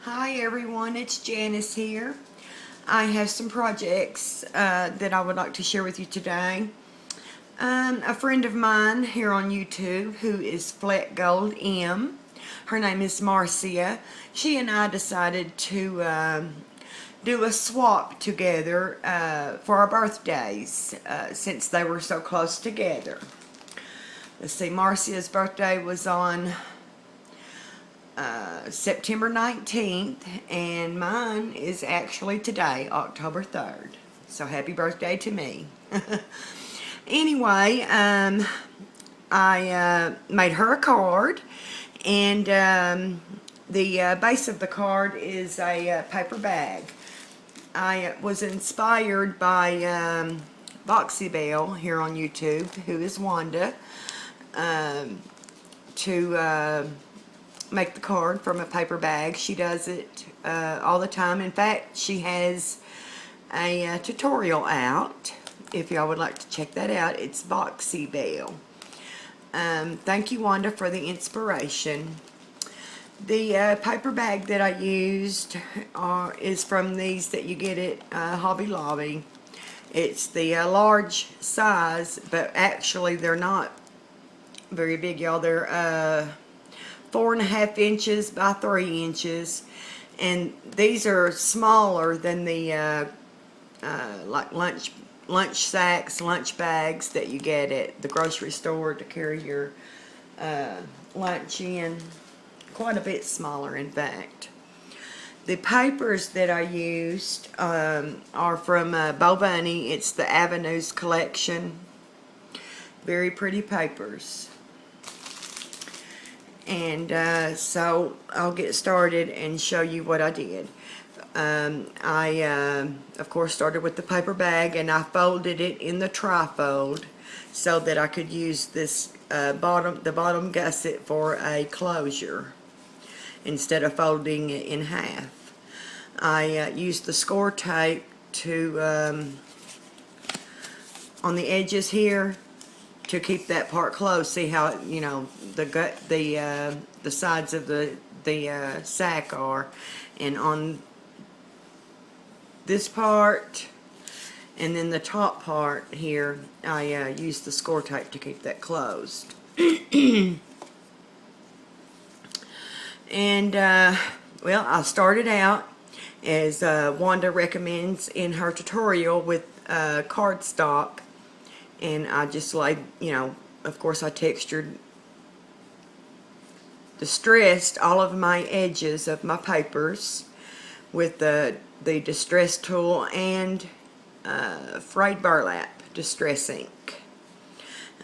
Hi everyone, it's Janice here. I have some projects that I would like to share with you today. A friend of mine here on YouTube who is fletgoldm, her name is Marcia, she and I decided to do a swap together for our birthdays since they were so close together. Let's see, Marcia's birthday was on September 19th, and mine is actually today, October 3rd. So happy birthday to me. Anyway, I made her a card, and the base of the card is a paper bag. I was inspired by Boxy Bell here on YouTube, who is Wanda, to make the card from a paper bag. She does it all the time. In fact, she has a tutorial out. If y'all would like to check that out, it's Boxy Bell. Thank you, Wanda, for the inspiration. The paper bag that I used is from these that you get at Hobby Lobby. It's the large size, but actually they're not very big, y'all. They're 4.5 inches by 3 inches, and these are smaller than the like lunch sacks, lunch bags that you get at the grocery store to carry your lunch in. Quite a bit smaller, in fact. The papers that I used are from Bo Bunny. It's the Avenues collection. Very pretty papers. And so I'll get started and show you what I did. I of course started with the paper bag, and I folded it in the trifold so that I could use this the bottom gusset for a closure instead of folding it in half. I used the score tape to on the edges here to keep that part closed. See how, you know, the sides of the sack are, and on this part and then the top part here, I used the score tape to keep that closed. And well, I started out as Wanda recommends in her tutorial with cardstock. And I just laid, you know, of course I distressed all of my edges of my papers with the distress tool and frayed burlap distress ink.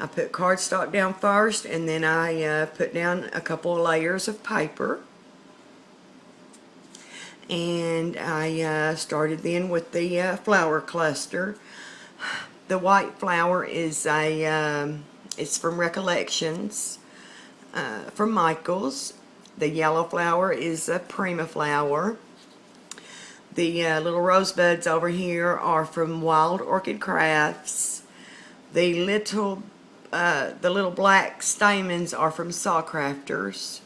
I put cardstock down first, and then I put down a couple of layers of paper. And I started then with the flower cluster. The white flower is it's from Recollections from Michael's. The yellow flower is a Prima flower. The little rosebuds over here are from Wild Orchid Crafts. The little black stamens are from Saw Crafters.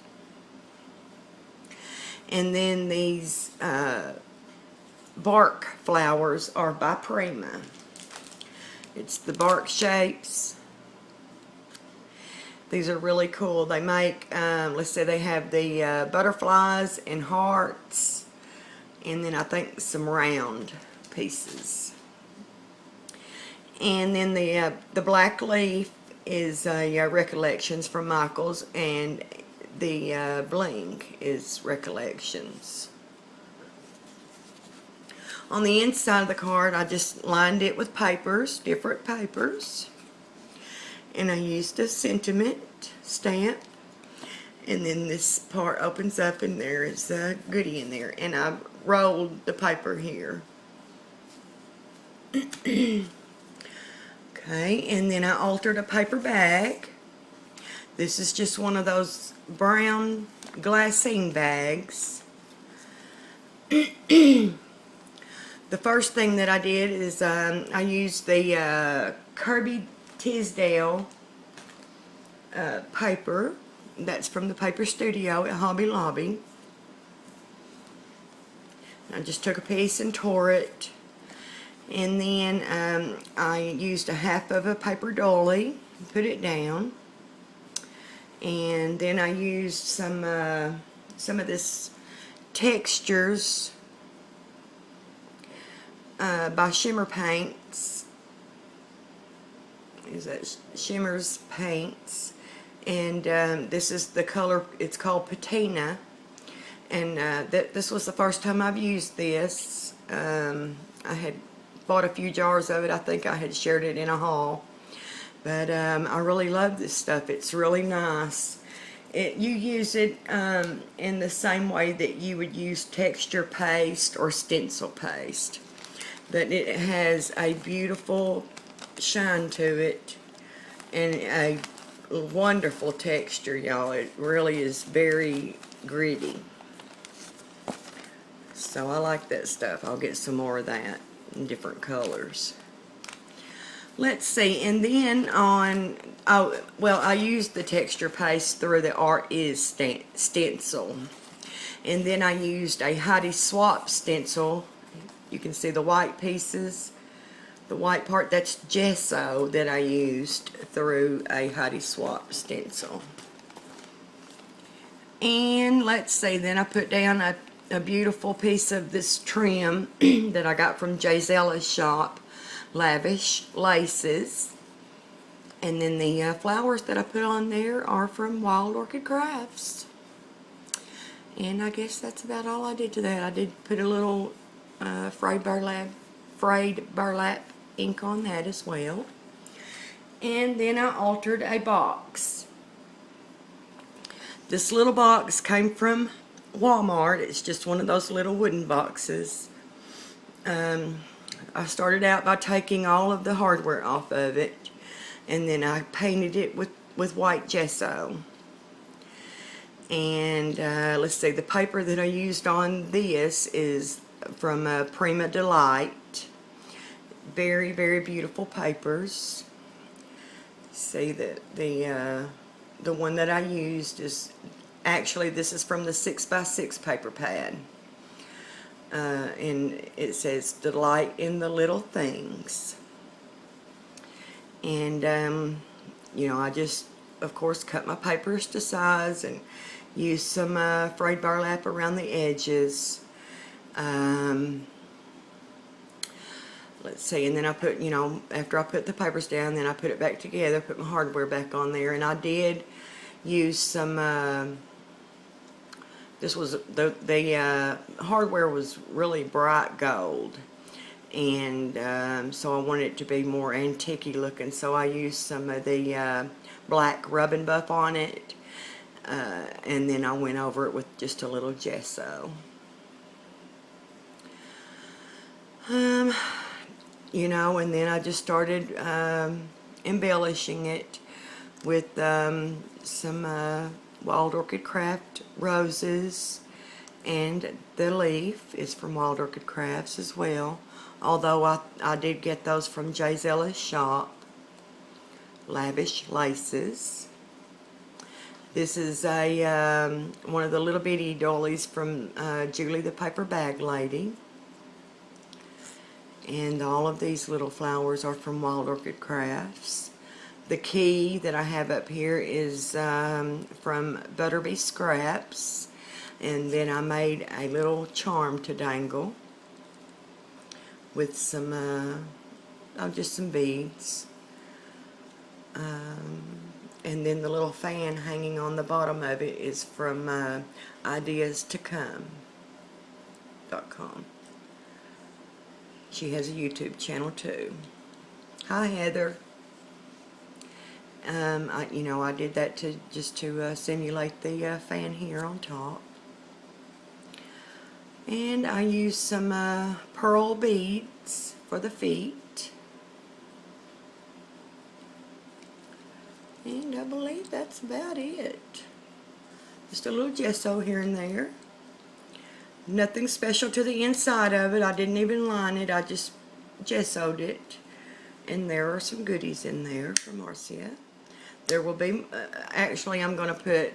And then these bark flowers are by Prima. It's the bark shapes. These are really cool. They make, let's say they have the butterflies and hearts, and then I think some round pieces. And then the black leaf is Recollections from Michael's, and the bling is Recollections. On the inside of the card, I just lined it with papers, different papers. And I used a sentiment stamp. And then this part opens up, and there is a goodie in there. And I rolled the paper here. Okay, and then I altered a paper bag. This is just one of those brown glassine bags. The first thing that I did is I used the Kirby Tisdale paper. That's from the Paper Studio at Hobby Lobby. I just took a piece and tore it. And then I used a half of a paper dolly, put it down. And then I used some of this Textures by Shimmer Paints. Is that Shimmer's Paints? And this is the color, it's called Patina. And this was the first time I've used this. I had bought a few jars of it. I think I had shared it in a haul. But I really love this stuff. It's really nice. You use it in the same way that you would use texture paste or stencil paste. But it has a beautiful shine to it and a wonderful texture, y'all. It really is very gritty. So I like that stuff. I'll get some more of that in different colors. Let's see, and then I used the texture paste through the Art Is stencil. And then I used a Heidi Swap stencil. You can see the white pieces. The white part, that's gesso that I used through a Heidi Swap stencil. And let's see, then I put down a beautiful piece of this trim that I got from Gisela's shop, Lavish Laces. And then the flowers that I put on there are from Wild Orchid Crafts. And I guess that's about all I did to that. I did put a little frayed burlap ink on that as well. And then I altered a box. This little box came from Walmart. It's just one of those little wooden boxes. I started out by taking all of the hardware off of it, and then I painted it with white gesso. And let's see, the paper that I used on this is from Prima Delight. Very, very beautiful papers. See that the one that I used is actually, this is from the 6x6 paper pad. And it says Delight in the Little Things. And you know, I just of course cut my papers to size and used some frayed burlap around the edges. Let's see, and then I put, you know, after I put the papers down, then I put it back together, put my hardware back on there, and I did use some, this was, the hardware was really bright gold, and so I wanted it to be more antique-y looking, so I used some of the black rub and buff on it, and then I went over it with just a little gesso. You know, and then I just started embellishing it with some Wild Orchid Craft roses, and the leaf is from Wild Orchid Crafts as well, although I did get those from Gisela's shop, Lavish Laces. This is a one of the little bitty dollies from Julie the Paper Bag Lady. And all of these little flowers are from Wild Orchid Crafts. The key that I have up here is from Butterbee Scraps. And then I made a little charm to dangle with some, just some beads. And then the little fan hanging on the bottom of it is from ideastocome.com. She has a YouTube channel too. Hi Heather. You know, I did that just to simulate the fan here on top. And I used some pearl beads for the feet. And I believe that's about it. Just a little gesso here and there. Nothing special to the inside of it. I didn't even line it. I just gessoed it. And there are some goodies in there for Marcia. there will be, actually I'm going to put,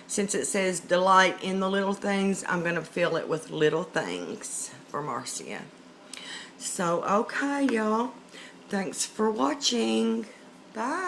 since it says delight in the little things, I'm going to fill it with little things for Marcia. So, okay, y'all. Thanks for watching. Bye.